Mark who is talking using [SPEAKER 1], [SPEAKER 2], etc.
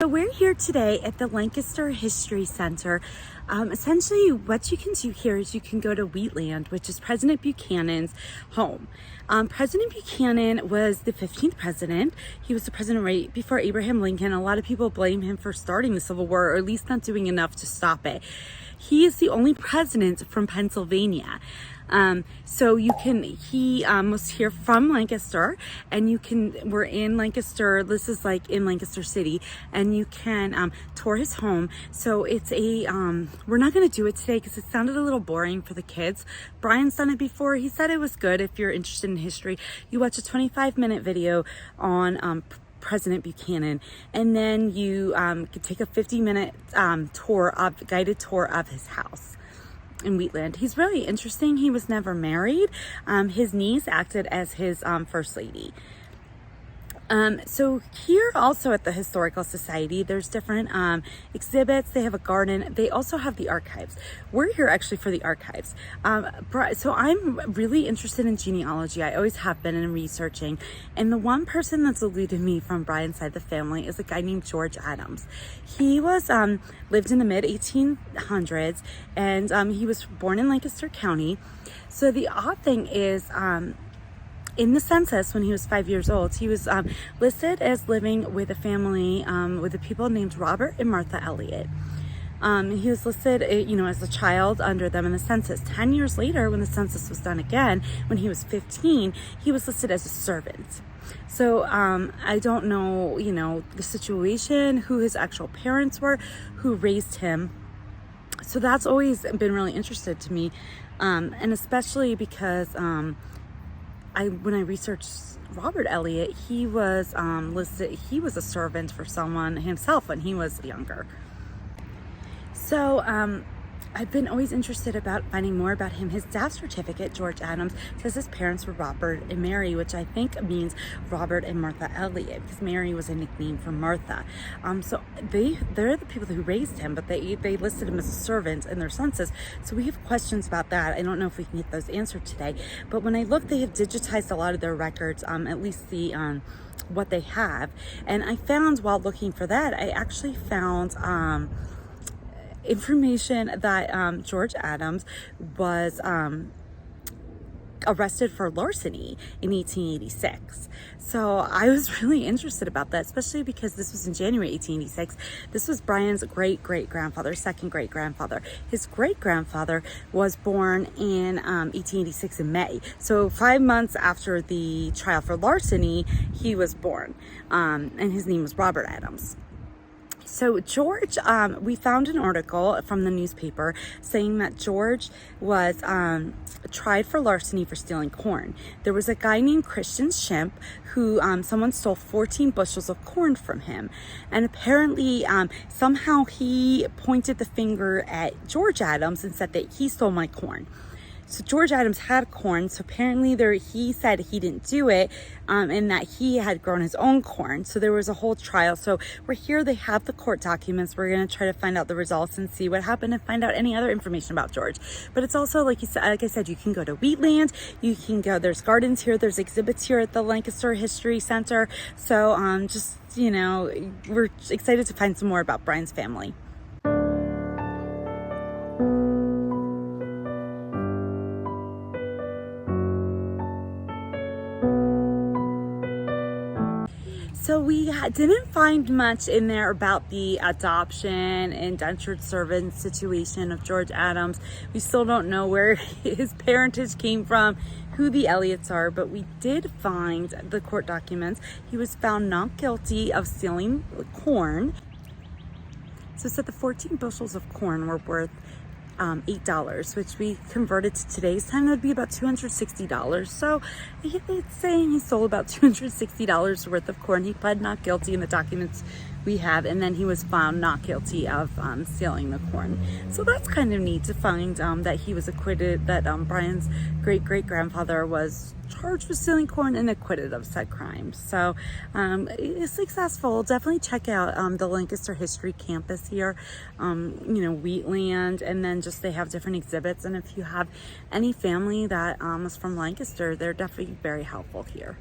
[SPEAKER 1] So we're here today at the Lancaster History Center. Essentially, what you can do here is you can go to Wheatland, which is President Buchanan's home. President Buchanan was the 15th president. He was the president right before Abraham Lincoln. A lot of people blame him for starting the Civil War, or at least not doing enough to stop it. He is the only president from Pennsylvania. He was here from Lancaster, and we're in Lancaster. This is like in Lancaster City, and you can tour his home. So it's we're not going to do it today because it sounded a little boring for the kids. Brian's done it before. He said it was good. If you're interested in history, you watch a 25-minute video on President Buchanan, and then you could take a 50-minute guided tour of his house in Wheatland. He's really interesting. He was never married. His niece acted as his first lady. So here also at the Historical Society, there's different exhibits. They have a garden. They also have the archives. We're here actually for the archives. So I'm really interested in genealogy. I always have been in researching. And the one person that's eluded me from Brian's side of the family is a guy named George Adams. He was lived in the mid-1800s, and he was born in Lancaster County. So the odd thing is, in the census, when he was 5 years old, he was listed as living with a family with the people named Robert and Martha Elliott. He was listed, as a child under them in the census. 10 years later, when the census was done again, when he was 15, he was listed as a servant. So I don't know, the situation, who his actual parents were, who raised him. So that's always been really interesting to me, and especially because when I researched Robert Elliott, he was listed, he was a servant for someone himself when he was younger. So I've been always interested about finding more about him. His death certificate, George Adams, says his parents were Robert and Mary, which I think means Robert and Martha Elliott, because Mary was a nickname for Martha. So they're the people who raised him, but they listed him as a servant in their census. So we have questions about that. I don't know if we can get those answered today. But when I look, they have digitized a lot of their records, at least the what they have. And I found, while looking for that, I actually found information that George Adams was arrested for larceny in 1886. So I was really interested about that, especially because this was in January 1886. This was Brian's great-great-grandfather, second great-grandfather. His great-grandfather was born in 1886 in May. So 5 months after the trial for larceny, he was born, and his name was Robert Adams. So George, we found an article from the newspaper saying that George was tried for larceny for stealing corn. There was a guy named Christian Shimp who someone stole 14 bushels of corn from him. And apparently somehow he pointed the finger at George Adams and said that he stole my corn. So George Adams had corn, so apparently he said he didn't do it, and that he had grown his own corn. So there was a whole trial. So we're here, they have the court documents. We're going to try to find out the results and see what happened and find out any other information about George. But it's also, like I said, you can go to Wheatland, you can go, there's gardens here, there's exhibits here at the Lancaster History Center. So we're excited to find some more about Brian's family. So we didn't find much in there about the adoption, indentured servant situation of George Adams. We still don't know where his parentage came from, who the Elliots are, but we did find the court documents. He was found not guilty of stealing corn. So it said the 14 bushels of corn were worth $8, which we converted to today's time would be about $260. So it's saying he stole about $260 worth of corn. He pled not guilty in the documents we have, and then he was found not guilty of stealing the corn. So that's kind of neat to find that he was acquitted, that Brian's great-great-grandfather was charged with stealing corn and acquitted of said crimes. So it's successful. Definitely check out the Lancaster History Campus here, Wheatland, and then just they have different exhibits. And if you have any family that is from Lancaster, they're definitely very helpful here.